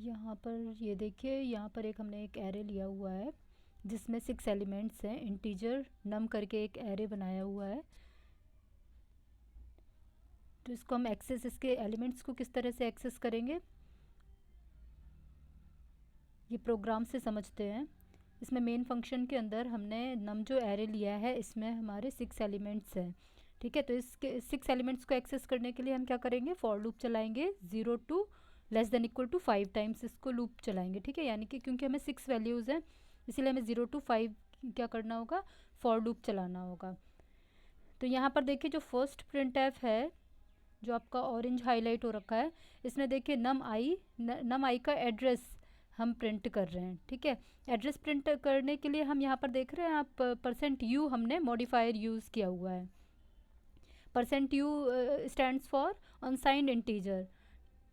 यहाँ पर ये देखिए, यहाँ पर हमने एक एरे लिया हुआ है जिसमें 6 एलिमेंट्स हैं। इंटीजर नम करके एक एरे बनाया हुआ है। तो इसको हम एक्सेस, इसके एलिमेंट्स को किस तरह से एक्सेस करेंगे ये प्रोग्राम से समझते हैं। इसमें मेन फंक्शन के अंदर हमने नम जो एरे लिया है इसमें हमारे 6 एलिमेंट्स हैं। ठीक है, तो इसके 6 एलिमेंट्स को एक्सेस करने के लिए हम क्या करेंगे, फॉर लूप चलाएंगे 0 to less than equal to 5 times इसको लूप चलाएंगे। ठीक है, यानी कि क्योंकि हमें 6 वैल्यूज़ हैं इसीलिए हमें 0 टू 5 क्या करना होगा, फॉर लूप चलाना होगा। तो यहाँ पर देखिए जो फर्स्ट प्रिंट एफ है जो आपका ऑरेंज हाईलाइट हो रखा है, इसमें देखिए नम आई का एड्रेस हम प्रिंट कर रहे हैं। ठीक है, एड्रेस प्रिंट करने के लिए हम यहाँ पर देख रहे हैं आप %u हमने मॉडिफायर यूज़ किया हुआ है। %u stands for unsigned integer,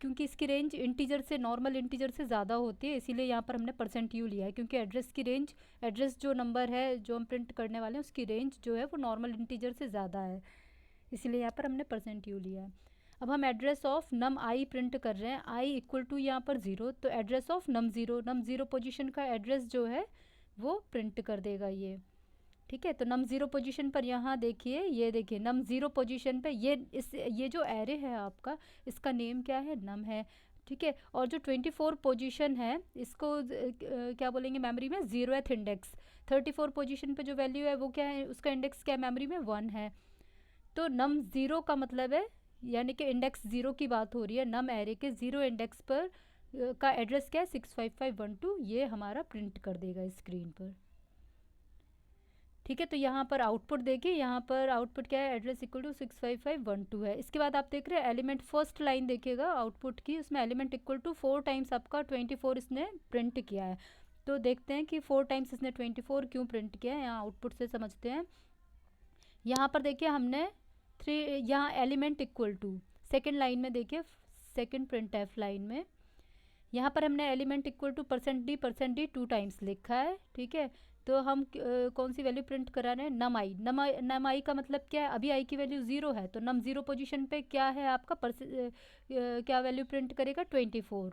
क्योंकि इसकी रेंज इंटीजर से, नॉर्मल इंटीजर से ज़्यादा होती है, इसीलिए यहाँ पर हमने %u लिया है। क्योंकि एड्रेस की रेंज, एड्रेस जो नंबर है जो हम प्रिंट करने वाले हैं उसकी रेंज जो है वो नॉर्मल इंटीजर से ज़्यादा है, इसीलिए यहाँ पर हमने %u लिया है। अब हम address of num I print कर रहे हैं, आई इक्वल टू यहाँ पर 0, तो address of num zero position का एड्रेस जो है वो प्रिंट कर देगा ये। ठीक है, तो नम 0 पोजीशन पर यहाँ देखिए, ये देखिए नम 0 पोजीशन पे ये जो एरे है आपका, इसका नेम क्या है, नम है। ठीक है, और जो 24 पोजीशन है इसको क्या बोलेंगे मेमोरी में, 0th इंडेक्स। 34 पोजीशन पे जो वैल्यू है वो क्या है, उसका इंडेक्स क्या है मेमोरी में, 1 है। तो नम 0 का मतलब है, यानी कि इंडेक्स 0 की बात हो रही है, नम एरे के 0 इंडेक्स पर का एड्रेस क्या है, 65512, ये हमारा प्रिंट कर देगा स्क्रीन पर। ठीक है, तो यहाँ पर आउटपुट देखिए, यहाँ पर आउटपुट क्या है, एड्रेस इक्वल टू 65512 है। इसके बाद आप देख रहे हैं एलिमेंट, फर्स्ट लाइन देखिएगा आउटपुट की, उसमें एलिमेंट इक्वल टू 4 टाइम्स आपका 24 इसने प्रिंट किया है। तो देखते हैं कि 4 टाइम्स इसने 24 क्यों प्रिंट किया है, यहाँ आउटपुट से समझते हैं। यहाँ पर देखिए हमने 3, यहाँ element equal to, second line में देखिए, सेकेंड प्रिंट एफ लाइन में यहाँ पर हमने element equal to %d 2 times लिखा है। ठीक है, तो हम कौन सी वैल्यू प्रिंट करा रहे हैं, नम आई का मतलब क्या है, अभी आई की वैल्यू 0 है, तो नम 0 पोजीशन पे क्या है आपका क्या वैल्यू प्रिंट करेगा, 24।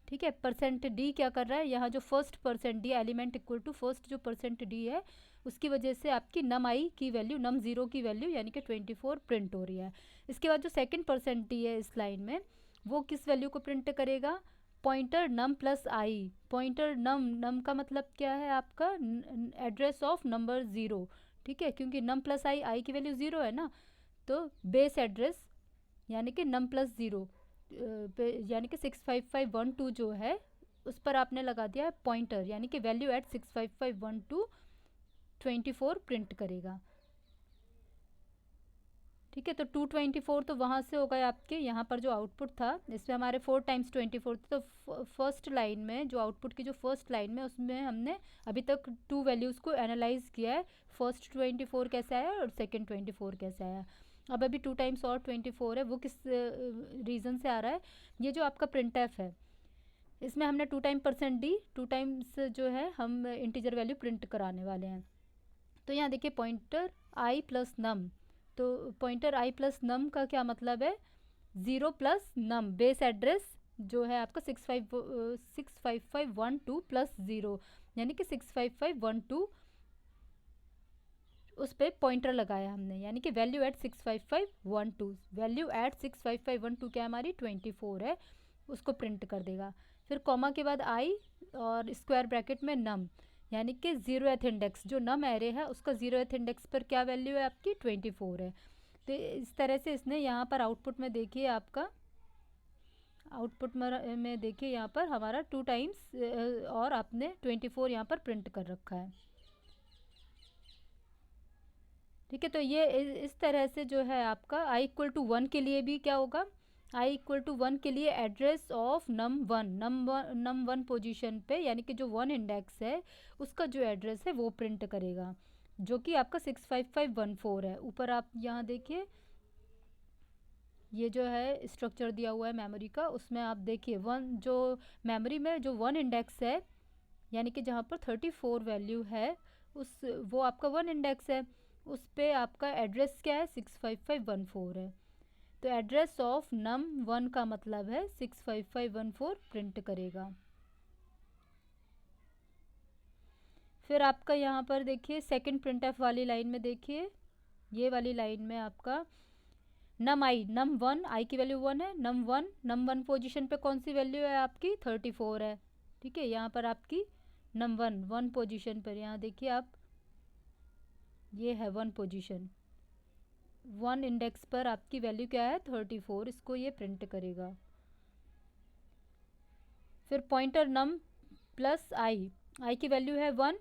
ठीक है, %d क्या कर रहा है, यहाँ जो first %d element equal to first जो %d है उसकी वजह से आपकी नम आई की वैल्यू, नम 0 की वैल्यू यानी कि 24 प्रिंट हो रही है। इसके बाद जो सेकेंड %d है इस लाइन में, वो किस वैल्यू को प्रिंट करेगा, पॉइंटर नम प्लस आई। पॉइंटर नम का मतलब क्या है आपका, एड्रेस ऑफ नंबर 0। ठीक है, क्योंकि नम प्लस आई की वैल्यू 0 है ना, तो बेस एड्रेस यानी कि नम प्लस 0 यानी कि 65512 जो है उस पर आपने लगा दिया है पॉइंटर, यानी कि वैल्यू एट 65512 24 प्रिंट करेगा। ठीक है, तो 224 तो वहाँ से हो गए आपके, यहाँ पर जो आउटपुट था इसमें हमारे 4 टाइम्स 24 थे, तो फर्स्ट लाइन में जो आउटपुट की जो फर्स्ट लाइन में उसमें हमने अभी तक 2 वैल्यूज़ को एनालाइज किया है, फर्स्ट 24 कैसे आया और सेकेंड 24 कैसे आया। अब अभी 2 टाइम्स और 24 है, वो किस रीज़न से आ रहा है, ये जो आपका प्रिंट एफ है इसमें हमने 2 टाइम %d 2 टाइम्स जो है हम इंटीजर वैल्यू प्रिंट कराने वाले हैं। तो यहाँ देखिए पॉइंटर आई प्लस नम, तो पॉइंटर आई प्लस नम का क्या मतलब है, 0 प्लस नम, बेस एड्रेस जो है आपका 65512 प्लस 0 यानी कि 65512, उस पर पॉइंटर लगाया हमने, यानी कि वैल्यू एट 65512, वैल्यू एट 65512 क्या हमारी 24 है, उसको प्रिंट कर देगा। फिर कॉमा के बाद आई और स्क्वायर ब्रैकेट में नम, यानी कि 0th इंडेक्स जो नम एरे है उसका 0th इंडेक्स पर क्या वैल्यू है आपकी 24 है। तो इस तरह से इसने यहाँ पर आउटपुट में देखिए, आपका आउटपुट में देखिए यहाँ पर हमारा 2 टाइम्स और आपने 24 यहाँ पर प्रिंट कर रखा है। ठीक है, तो ये इस तरह से जो है आपका आई इक्वल टू 1 के लिए भी क्या होगा, आई इक्वल टू 1 के लिए address of num one position पे, यानी कि जो 1 इंडेक्स है उसका जो एड्रेस है वो प्रिंट करेगा, जो कि आपका 65514 है। ऊपर आप यहाँ देखिए ये जो है स्ट्रक्चर दिया हुआ है मेमोरी का, उसमें आप देखिए जो मेमोरी में जो 1 इंडेक्स है यानी कि जहाँ पर 34 वैल्यू है उस वो आपका 1 इंडेक्स है, उस पे आपका एड्रेस क्या है 65514 है। तो एड्रेस ऑफ num1 का मतलब है 65514 प्रिंट करेगा। फिर आपका यहाँ पर देखिए सेकंड printf वाली लाइन में, देखिए ये वाली लाइन में आपका num1 आई की वैल्यू 1 है, num1 पोजीशन पे कौन सी वैल्यू है आपकी 34 है। ठीक है, यहाँ पर आपकी num1 पोजीशन पर, यहाँ देखिए आप, ये है 1 पोजीशन, 1 इंडेक्स पर आपकी वैल्यू क्या है 34, इसको ये प्रिंट करेगा। फिर पॉइंटर num प्लस आई की वैल्यू है 1,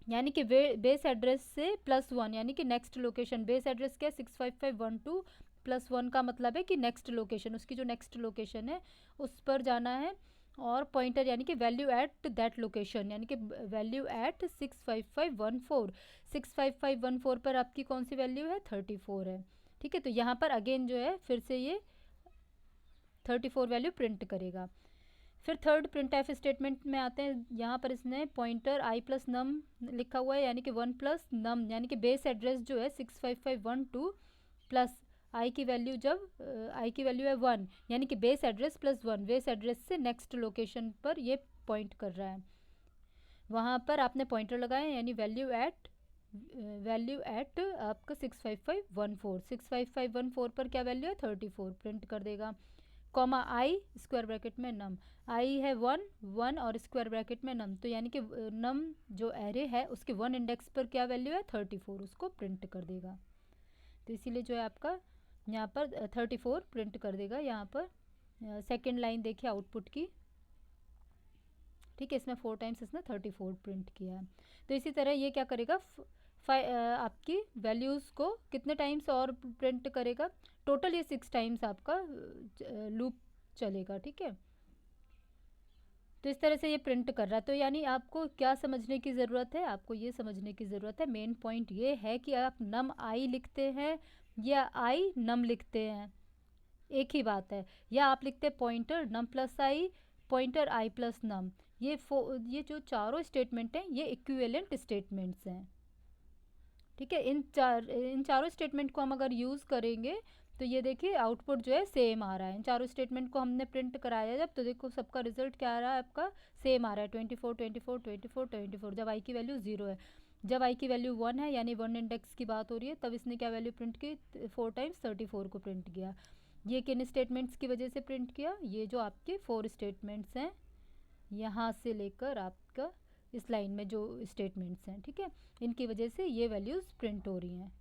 यानी कि बेस एड्रेस से +1, यानी कि नेक्स्ट लोकेशन। बेस एड्रेस क्या है 65512 +1 का मतलब है कि नेक्स्ट लोकेशन, उसकी जो नेक्स्ट लोकेशन है उस पर जाना है। और पॉइंटर यानी कि वैल्यू एट दैट लोकेशन, यानी कि वैल्यू एट 65514, 65514 पर आपकी कौन सी वैल्यू है 34 है। ठीक है, तो यहाँ पर अगेन जो है फिर से ये 34 वैल्यू प्रिंट करेगा। फिर थर्ड printf स्टेटमेंट में आते हैं। यहाँ पर इसने पॉइंटर i प्लस नम लिखा हुआ है, यानी कि 1 प्लस नम, यानी कि बेस एड्रेस जो है 65512 प्लस आई की वैल्यू, जब आई की वैल्यू है 1, यानी कि बेस एड्रेस +1, बेस एड्रेस से नेक्स्ट लोकेशन पर ये पॉइंट कर रहा है। वहाँ पर आपने पॉइंटर लगाए, यानी वैल्यू एट आपका 65514 पर क्या वैल्यू है 34 प्रिंट कर देगा। कॉमा आई स्क्वायर ब्रैकेट में नम, आई है 1 और स्क्वायर ब्रैकेट में नम, तो यानी कि नम जो एरे है उसके 1 इंडेक्स पर क्या वैल्यू है 34, उसको प्रिंट कर देगा। तो इसीलिए जो है आपका यहाँ पर 34 प्रिंट कर देगा। यहाँ पर सेकेंड लाइन देखिए आउटपुट की। ठीक है, इसमें 4 टाइम्स इसने 34 प्रिंट किया है। तो इसी तरह ये क्या करेगा, आपकी वैल्यूज़ को कितने टाइम्स और प्रिंट करेगा, टोटल ये 6 टाइम्स आपका लूप चलेगा। ठीक है, तो इस तरह से ये प्रिंट कर रहा है। तो यानी आपको क्या समझने की ज़रूरत है, आपको ये समझने की ज़रूरत है, मेन पॉइंट ये है कि आप नम आई लिखते हैं या आई नम लिखते हैं, एक ही बात है। या आप लिखते हैं पॉइंटर नम प्लस आई, पॉइंटर आई प्लस नम, ये जो चारों स्टेटमेंट हैं ये इक्विवेलेंट स्टेटमेंट्स हैं। ठीक है, इन चारों स्टेटमेंट को हम अगर यूज़ करेंगे तो ये देखिए आउटपुट जो है सेम आ रहा है। इन चारों स्टेटमेंट को हमने प्रिंट कराया जब, तो देखो सबका रिजल्ट क्या आ रहा है, आपका सेम आ रहा है 24 24 24 24, जब आई की वैल्यू 0 है। जब आई की वैल्यू 1 है, यानी 1 इंडेक्स की बात हो रही है, तब इसने क्या वैल्यू प्रिंट की 4 टाइम्स 34 को प्रिंट किया। ये किन स्टेटमेंट्स की वजह से प्रिंट किया, ये जो आपके 4 स्टेटमेंट्स हैं, यहाँ से लेकर आपका इस लाइन में जो स्टेटमेंट्स हैं, ठीक है, इनकी वजह से ये वैल्यूज़ प्रिंट हो रही हैं।